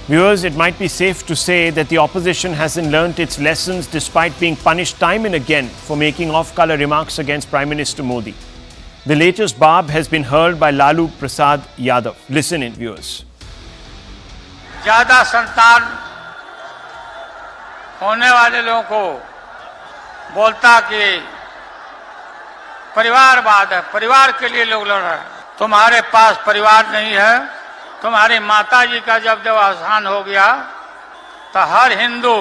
Viewers, it might be safe to say that the opposition hasn't learnt its lessons despite being punished time and again for making off-color remarks against Prime Minister Modi. The latest Barb has been hurled by Lalu Prasad Yadav. Listen in, viewers. ज्यादा संतान होने वाले लोगों को बोलता कि परिवारवाद है, परिवार के लिए लोग लड़ रहे हैं। तुम्हारे पास परिवार नहीं है। तुम्हारी माताजी का जब देहावसान हो गया तो हर हिंदू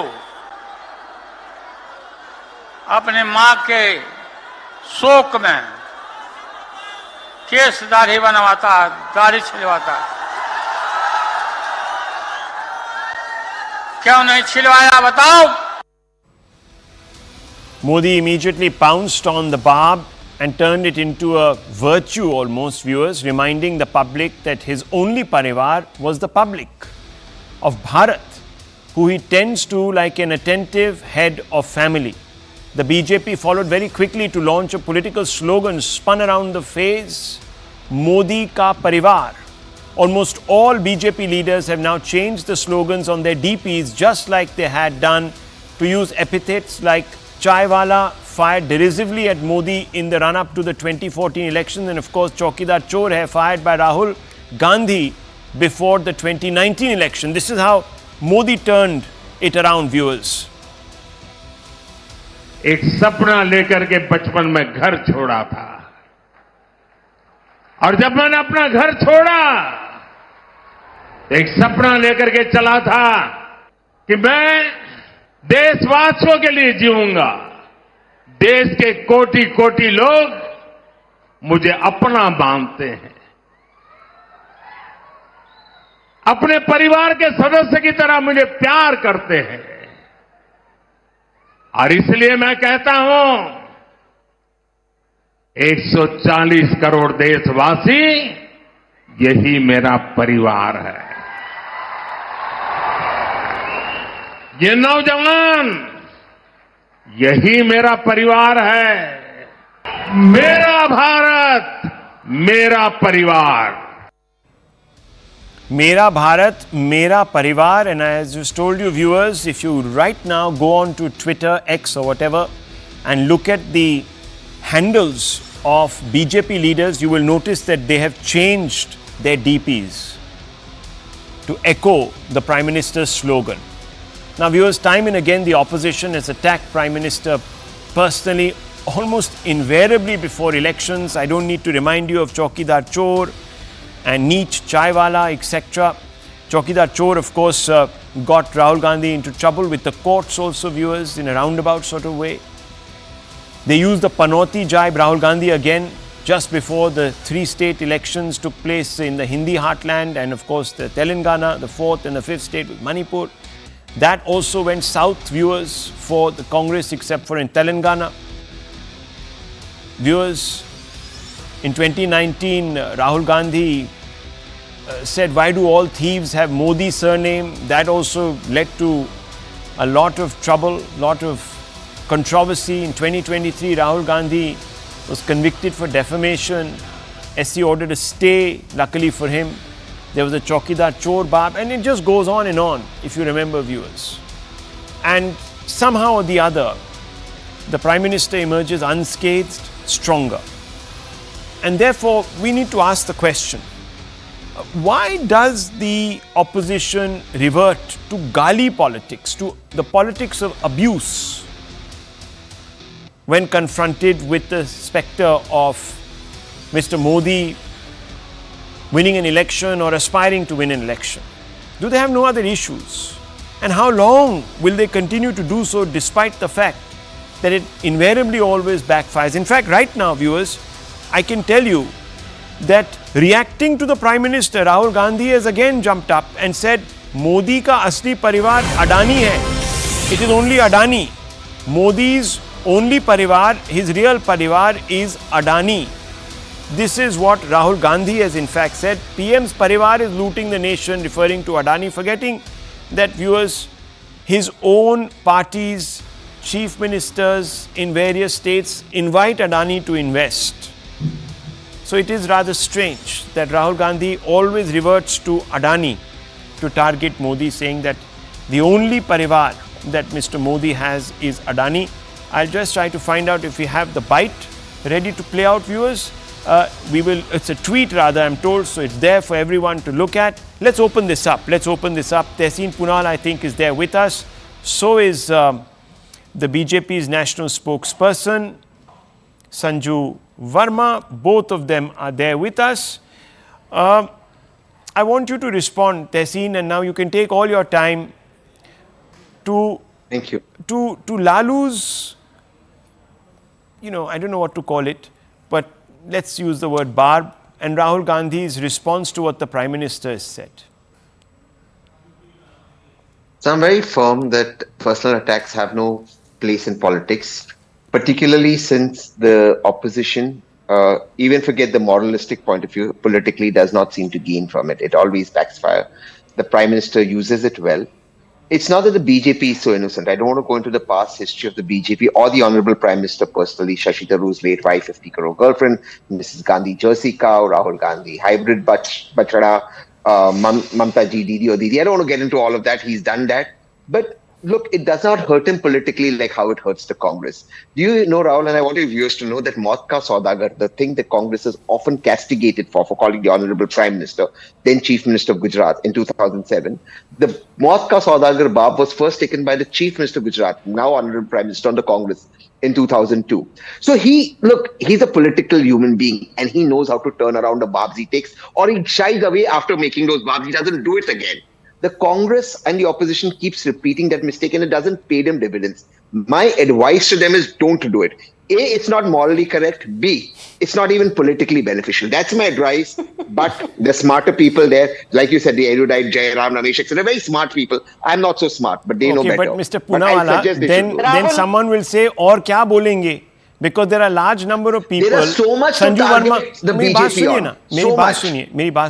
अपने मां के शोक में केस दाढ़ी बनवाता, दाढ़ी छिलवाता। क्यों नहीं छिलवाया बताओ? Modi immediately pounced on the barb and turned it into a virtue almost, viewers, reminding the public that his only Parivaar was the public of Bharat, who he tends to like an attentive head of family. The BJP followed very quickly to launch a political slogan spun around the phrase, Modi ka Parivaar. Almost all BJP leaders have now changed the slogans on their DPs, just like they had done, to use epithets like Chaiwala, fired derisively at Modi in the run-up to the 2014 election, and of course Chaukidar Chor hai, fired by Rahul Gandhi before the 2019 election. This is how Modi turned it around, viewers. एक सपना लेकर के बचपन में घर छोड़ा था, और जब मैंने अपना घर छोड़ा एक सपना लेकर के चला था कि मैं देशवासियों के लिए जीऊंगा। देश के कोटि कोटि लोग मुझे अपना मानते हैं, अपने परिवार के सदस्य की तरह मुझे प्यार करते हैं, और इसलिए मैं कहता हूं 140 करोड़ देशवासी यही मेरा परिवार है। ये नौजवान यही मेरा परिवार है। मेरा भारत, मेरा परिवार। Mera Bharat, Mera Parivaar, and as just told you, viewers, if you right now go on to Twitter, X or whatever, and look at the handles of BJP leaders, you will notice that they have changed their DPs to echo the Prime Minister's slogan. Now, viewers, time and again the opposition has attacked Prime Minister personally, almost invariably before elections. I don't need to remind you of Chaukidar Chor and Neech, Chaiwala, etc. Chaukidar Chor, of course, got Rahul Gandhi into trouble with the courts also, viewers, in a roundabout sort of way. They used the Panoti jibe Rahul Gandhi again just before the 3 state elections took place in the Hindi heartland, and of course the Telangana, the 4th and the 5th state with Manipur. That also went south, viewers, for the Congress, except for in Telangana. Viewers, in 2019, Rahul Gandhi said, why do all thieves have Modi surname? That also led to a lot of trouble, lot of controversy. In 2023, Rahul Gandhi was convicted for defamation. SC ordered a stay, luckily for him. There was a Chaukidar Chor Barb, and it just goes on and on, if you remember, viewers. And somehow or the other, the Prime Minister emerges unscathed, stronger. And therefore, we need to ask the question, why does the opposition revert to gali politics, to the politics of abuse, when confronted with the spectre of Mr. Modi winning an election or aspiring to win an election? Do they have no other issues? And how long will they continue to do so despite the fact that it invariably always backfires? In fact, right now, viewers, I can tell you that reacting to the Prime Minister, Rahul Gandhi has again jumped up and said, Modi ka asli parivar Adani hai. It is only Adani. Modi's only parivar, his real parivar is Adani. This is what Rahul Gandhi has in fact said. PM's Parivaar is looting the nation, referring to Adani, forgetting that, viewers, his own party's chief ministers in various states invite Adani to invest. So it is rather strange that Rahul Gandhi always reverts to Adani to target Modi, saying that the only Parivaar that Mr. Modi has is Adani. I'll just try to find out if we have the bite ready to play out, viewers. It's a tweet rather, I'm told, so it's there for everyone to look at. Let's open this up. Tehseen Punal, I think, is there with us. So is the BJP's national spokesperson, Sanju Verma. Both of them are there with us. I want you to respond, Tehseen, and now you can take all your time to Thank you. To Lalu's, I don't know what to call it, but let's use the word Barb, and Rahul Gandhi's response to what the Prime Minister has said. So I'm very firm that personal attacks have no place in politics, particularly since the opposition, even forget the moralistic point of view, politically does not seem to gain from it. It always backfires. The Prime Minister uses it well. It's not that the BJP is so innocent. I don't want to go into the past history of the BJP or the Honorable Prime Minister personally, Shashi Tharoor's late wife, 50 crore girlfriend, Mrs. Gandhi Jersey cow, Rahul Gandhi hybrid bachada, Mamta ji Didi or Didi. I don't want to get into all of that. He's done that. But look, it does not hurt him politically like how it hurts the Congress. Do you know, Rahul, and I want your viewers to know that Maut Ka Saudagar, the thing that Congress is often castigated for calling the Honorable Prime Minister, then Chief Minister of Gujarat in 2007, the Maut Ka Saudagar Barb was first taken by the Chief Minister of Gujarat, now Honorable Prime Minister on the Congress, in 2002. So he's a political human being and he knows how to turn around a barbs he takes, or he shies away after making those barbs. He doesn't do it again. The Congress and the opposition keeps repeating that mistake and it doesn't pay them dividends. My advice to them is don't do it. A, it's not morally correct. B, it's not even politically beneficial. That's my advice. But the smarter people there, like you said, the erudite Jairam, Ramesh, etc., they're very smart people. I'm not so smart, but they know better. But Mr. Poonawala, then someone will say, "Aur kya bolenge?" Because there are a large number of people. There is so much to target the BJP on. So much.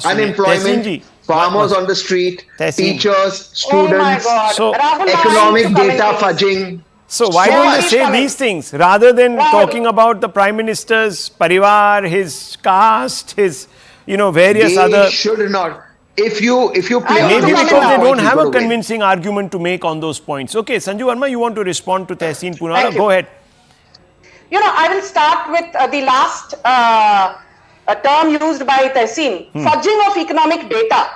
Unemployment, farmers on the street, teachers, students, economic data fudging. So why don't they say these things rather than talking about the Prime Minister's Parivaar, his caste, his various other. They should not. If you play maybe because they don't have a convincing argument to make on those points. Okay, Sanju Verma, you want to respond to Tehseen Punala? Go ahead. I will start with the last term used by Tehseen, fudging of economic data.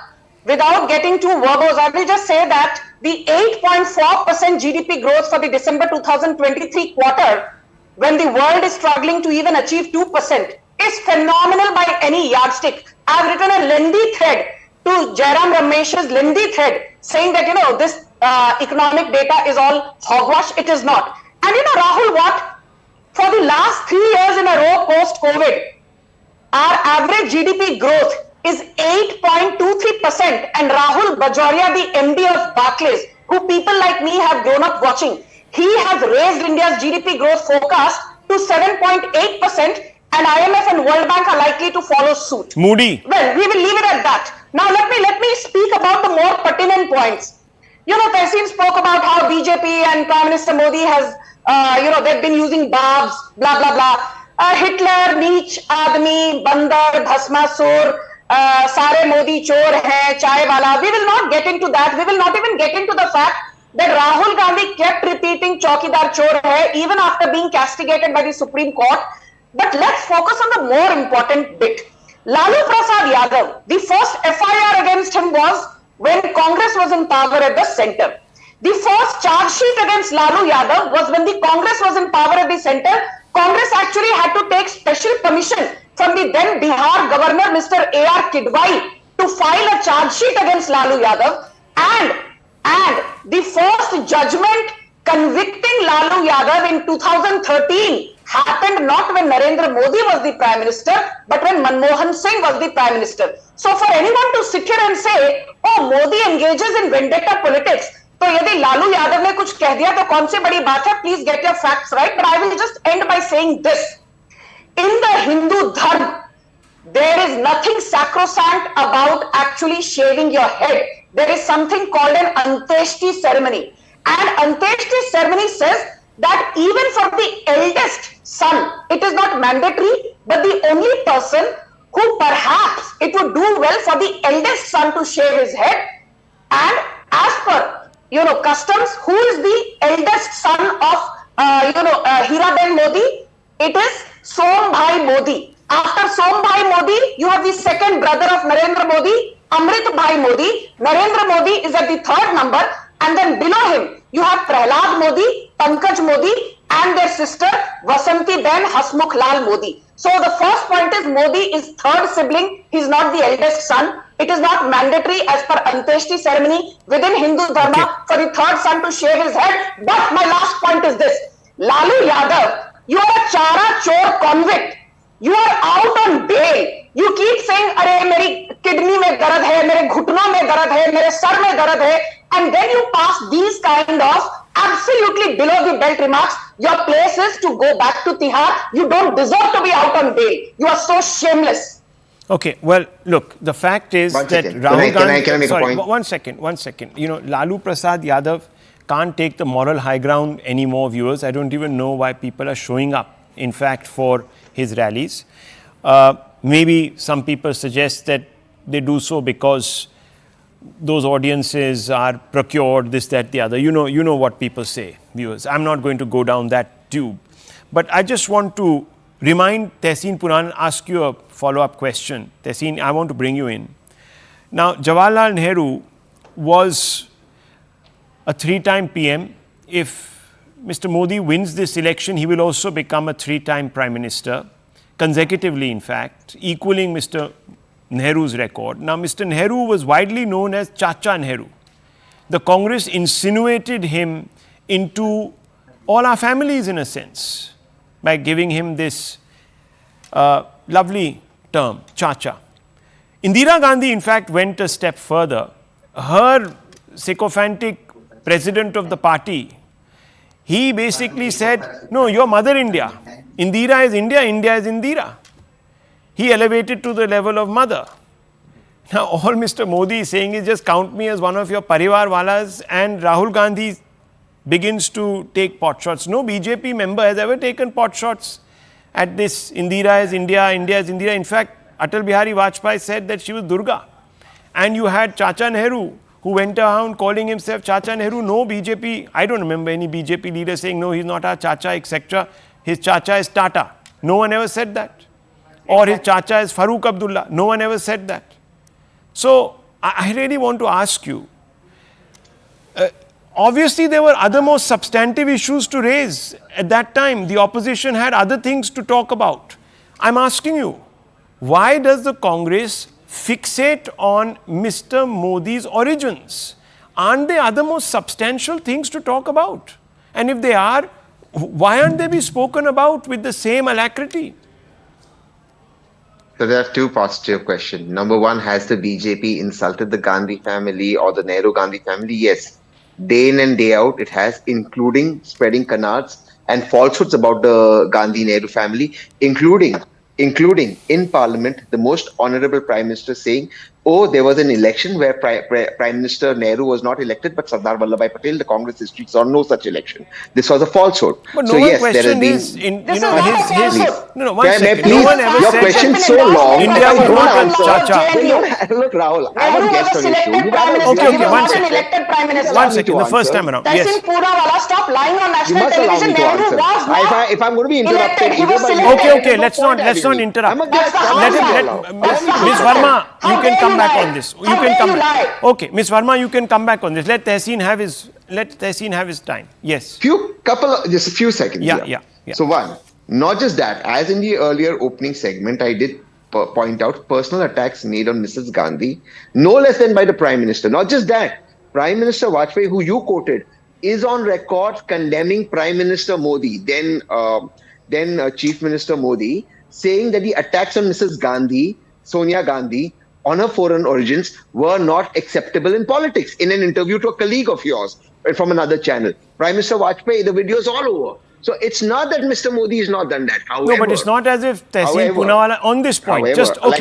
Without getting too verbose, I will just say that the 8.4% GDP growth for the December 2023 quarter, when the world is struggling to even achieve 2%, is phenomenal by any yardstick. I have written a lengthy thread to Jairam Ramesh's lengthy thread saying that, this economic data is all hogwash. It is not. And Rahul, what? For the last 3 years in a row post-COVID, our average GDP growth is 8.23%, and Rahul Bajoria, the MD of Barclays, who people like me have grown up watching, he has raised India's GDP growth forecast to 7.8%, and IMF and World Bank are likely to follow suit. Moody. Well, we will leave it at that. Now let me speak about the more pertinent points. Tehseen spoke about how BJP and Prime Minister Modi has, they've been using barbs, blah, blah, blah. Hitler, Neech, Admi, Bandar, Bhasmasur, Sare Modi chor hai, chai wala. We will not get into that. We will not even get into the fact that Rahul Gandhi kept repeating Chaukidar chor hai even after being castigated by the Supreme Court. But let's focus on the more important bit. Lalu Prasad Yadav, the first FIR against him was when Congress was in power at the center. The first charge sheet against Lalu Yadav was when the Congress was in power at the center. Congress actually had to take special permission from the then Bihar governor, Mr. A.R. Kidwai, to file a charge sheet against Lalu Yadav. And the first judgment convicting Lalu Yadav in 2013 happened not when Narendra Modi was the Prime Minister, but when Manmohan Singh was the Prime Minister. So for anyone to sit here and say, oh, Modi engages in vendetta politics, तो यदि लालू यादव ने कुछ कह दिया तो कौन सी बड़ी बात है? Please get your facts right. But I will just end by saying this. In the Hindu Dharma, there is nothing sacrosanct about actually shaving your head. There is something called an Anteshti ceremony. And Anteshti ceremony says that even for the eldest son, it is not mandatory, but the only person who perhaps it would do well for the eldest son to shave his head customs. Who is the eldest son of, Hiraben Modi? It is Sombhai Modi. After Sombhai Modi, you have the second brother of Narendra Modi, Amrit Bhai Modi. Narendra Modi is at the third number, and then below him, you have Prahlad Modi, Pankaj Modi, and their sister Vasanti Ben Hasmukh Lal Modi. So the first point is Modi is third sibling. He is not the eldest son. It is not mandatory as per Anteshti ceremony within Hindu Dharma for the third son to shave his head. But my last point is this. Lalu Yadav, you are a Chara Chor convict. You are out on bail. You keep saying, "Arey, meri kidney mein darad hai, mere ghutnon mein darad hai, mere sar mein darad hai," and then you pass these kind of absolutely below the belt remarks. Your place is to go back to Tihar. You don't deserve to be out on bail. You are so shameless. Okay, well, look, the fact is One that second. Rahul Gandhi. Can I make a point? One second. Lalu Prasad Yadav can't take the moral high ground anymore, viewers. I don't even know why people are showing up, in fact, for his rallies. Maybe some people suggest that they do so because those audiences are procured, this, that, the other. You know what people say, viewers. I'm not going to go down that tube. But I just want to remind Tehseen Puran, ask you a follow-up question. Tehseen, I want to bring you in. Now, Jawaharlal Nehru was a 3-time PM. If Mr. Modi wins this election, he will also become a 3-time Prime Minister, consecutively in fact, equaling Mr. Nehru's record. Now, Mr. Nehru was widely known as Chacha Nehru. The Congress insinuated him into all our families in a sense by giving him this lovely term, Chacha. Indira Gandhi, in fact, went a step further. Her sycophantic president of the party, he basically said, "No, you're Mother India. Indira is India, India is Indira." He elevated to the level of mother. Now, all Mr. Modi is saying is just count me as one of your Parivaar walas, and Rahul Gandhi begins to take pot shots. No BJP member has ever taken pot shots at this Indira is India, India is Indira. In fact, Atal Bihari Vajpayee said that she was Durga. And you had Chacha Nehru, who went around calling himself Chacha Nehru. No BJP, I don't remember any BJP leader saying, "No, he's not our Chacha," etc. His Chacha is Tata. No one ever said that. Or his Chacha is Farooq Abdullah. No one ever said that. So, I really want to ask you, obviously there were other more substantive issues to raise at that time. The opposition had other things to talk about. I'm asking you, why does the Congress fixate on Mr. Modi's origins? Aren't there other more substantial things to talk about? And if they are, why aren't they be spoken about with the same alacrity? So there are two parts to your question. Number one, has the BJP insulted the Gandhi family or the Nehru Gandhi family? Yes. Day in and day out, it has, including spreading canards and falsehoods about the Gandhi Nehru family, including in Parliament, the most honorable Prime Minister saying, "Oh, there was an election where Prime Minister Nehru was not elected, but Sardar Vallabhbhai Patel, the Congress history saw no such election." This was a falsehood. But no one questioned his, one second. No one ever your said question that so long. India was not a Chacha. Look, Rahul, I'm a guest on your show. You Okay, one second. The first time around. Yes. Stop lying on You national must allow me television. to Nehru answer. was not If I'm going to be interrupted, elected. He was either by selected. Okay, let's not interrupt. I'm a guest. Miss Verma, you can come back on this. You can come back. Okay, Miss Verma, you can come back on this. Let Tehseen have his time. Yes. Just a few seconds. Yeah. So one, not just that, as in the earlier opening segment, I did point out personal attacks made on Mrs. Gandhi, no less than by the Prime Minister. Not just that, Prime Minister Vajpayee, who you quoted, is on record condemning Prime Minister Modi, then Chief Minister Modi, saying that the attacks on Mrs. Gandhi, Sonia Gandhi, on her foreign origins were not acceptable in politics. In an interview to a colleague of yours from another channel, Prime Minister Vajpayee, the video is all over. So it's not that Mr. Modi has not done that. However, No, but it's not as if Tehseen Poonawalla on this point.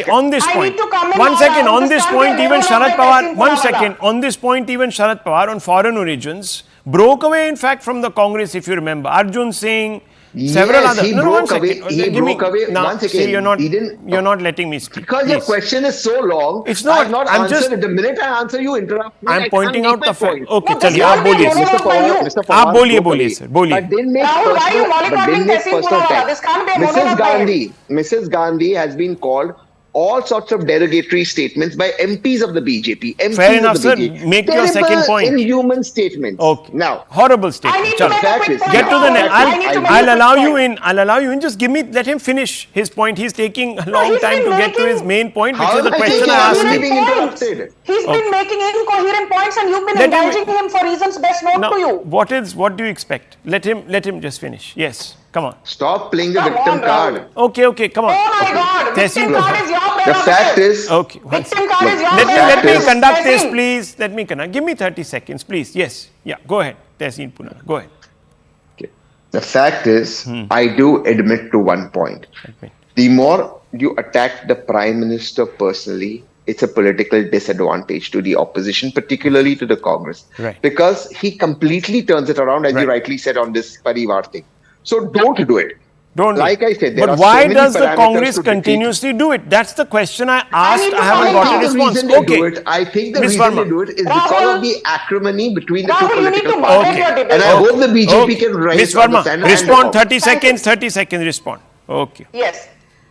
On this I point. need to comment One on second. that. On this Understand point, the even level of Sharad the Pawar. Tehseen One Poonawalla. second. On this point, even Sharad Pawar on foreign origins broke away. In fact, from the Congress, if you remember, Arjun saying Several Yes, other. he No, no, one broke away. second. He Give me- broke away. Now, One second. see, He didn't. you're not letting me speak. Because your Please. question is so long. It's not. I have not I'm answered just- it. The minute I answer, you interrupt me. I'm I pointing can't out make the my fact. point. Okay, No, चलिए this आप can't be बोलिए a sir. monologue by you. आप बोलिए sir, बोलिए. But didn't make Rahul, why are you personal, but didn't mollycoddling make Tehseen personal Poonawala? attacks. This can't be a monologue by him. Mrs. Gandhi has been called all sorts of derogatory statements by MPs of the BJP. MPs Fair enough, of the sir. BJP. Make your Terrible, second point. inhuman statements. Okay. Now, Horrible I statement. need to Chalo. make a Fact quick is- point. Get to the Rahul. next. I need to make a I'll quick allow point. you in. I'll allow you in. Just let him finish his point. He's taking a long he's time been to get to his making- main point, which How is the is he question I taking asked only him. being interrupted? He's been making incoherent points and you've been Let him- indulging him for reasons best known Now, to you. what do you expect? Let him just finish. Yes. Come on. Stop playing the Come victim on, card. Rahul. Okay, come on. Oh my God! Tehseen Victim card is your The prerogative. fact is, Okay. Victim card is your Let prerogative. me conduct this, Tehseen. please. Let me conduct. Give me 30 seconds, please. Yes. Yeah. Go ahead. Tehseen Poonawala. Go ahead. okay. The fact is, I do admit to one point. Admit. The more you attack the Prime Minister personally, it's a political disadvantage to the opposition, particularly to the Congress. Right. Because he completely turns it around, as you Right. rightly said, on this Parivaar thing. So don't do it. Don't do Like it. I said, there but are so why many does the parameters Congress to defeat. continuously do it? That's the question I asked. need to I haven't find got a out. response. The reason they Okay. do it, I think the Ms. reason Verma. they do it is Rahul, because of the acrimony between the two Rahul, you need political to parties. moderate your debate. And I hope the BJP Okay. can rise Ms. from the Verma, sand and respond above. 30 Thank seconds, 30 seconds, respond. Okay. Yes.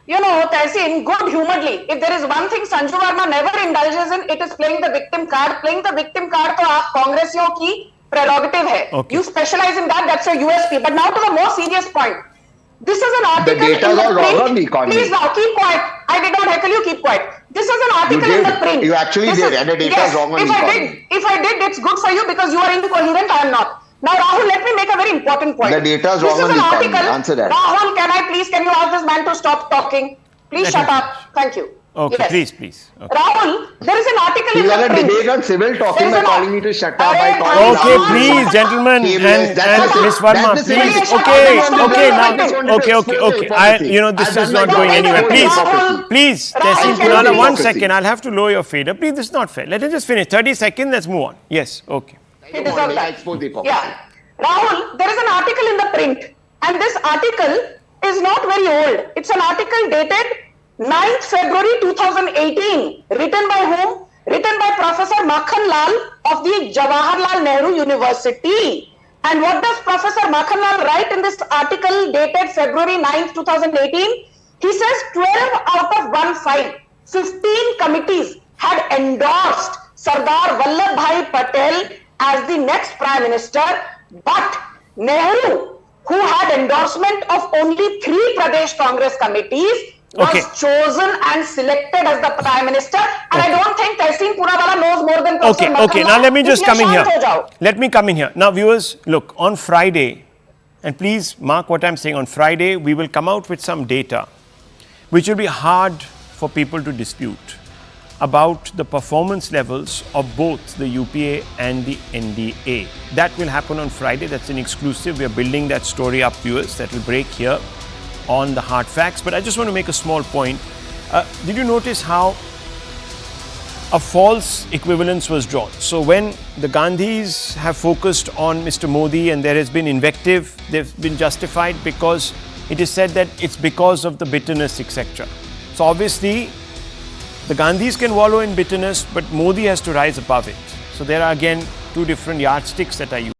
You know, Tehseen, good humoredly, if there is one thing Sanju Verma never indulges in, it is playing the victim card. Playing the victim card to aap Congressiyon ki prerogative hai. Okay. You specialize in that, that's your USP. But now to the more serious point. This is an article data in the is all wrong print. on the economy. Please now, keep quiet. I did not heckle you, keep quiet. This is an article in did. the print. You actually This did, and the data yes, is wrong on if the I economy. did, if I did, it's good for you because you are incoherent, I am not. Now, Rahul, let me make a very important point. The data is This wrong on an the economy. article. Answer that. Rahul, can you ask this man to stop talking? Please Let shut him up. Thank you. Okay, Yes. please. Okay. Rahul, there is an article You in had the a print. debate on civil talking There by is calling me to shut up, Arey, by calling thank Okay, you. Rahul. please, gentlemen, Yes, and that's the- Ms. Verma, that's the please. civil- Okay, That's the okay, civil- now, I just wanted to okay, explain the this hypocrisy. is I've not done going my anywhere. job. Please, Rahul, please, Rahul, Tehseen can you Poonawala, please- 1 second. I'll have to lower your fader. Please, this is not fair. Let him just finish. 30 seconds, let's move on. Yes, okay. He deserves I that. expose the hypocrisy. Yeah. Rahul, there is an article in the print, and this article is not very old. It's an article dated 9th February 2018. Written by whom? Written by Professor Makhan Lal of the Jawaharlal Nehru University. And what does Professor Makhan Lal write in this article dated February 9th, 2018? He says 12 out of 1 file, 15 committees had endorsed Sardar Vallabhbhai Patel as the next Prime Minister, but Nehru, who had endorsement of only 3 Pradesh Congress committees, was Okay. chosen and selected as the Prime Minister. And I don't think Tehseen Poonawala knows more than Professor Okay, Makhan okay. Lal. Now let me just Isliye come in here. shaant ho jao. Let me come in here. Now, viewers, look, on Friday, and please mark what I'm saying, on Friday, we will come out with some data which will be hard for people to dispute about the performance levels of both the UPA and the NDA. That will happen on Friday. That's an exclusive. We are building that story up, viewers. That will break here on the hard facts. But I just want to make a small point. Did you notice how a false equivalence was drawn? So when the Gandhis have focused on Mr. Modi and there has been invective, they've been justified because it is said that it's because of the bitterness, etc. So obviously, the Gandhis can wallow in bitterness, but Modi has to rise above it. So there are again 2 different yardsticks that are used.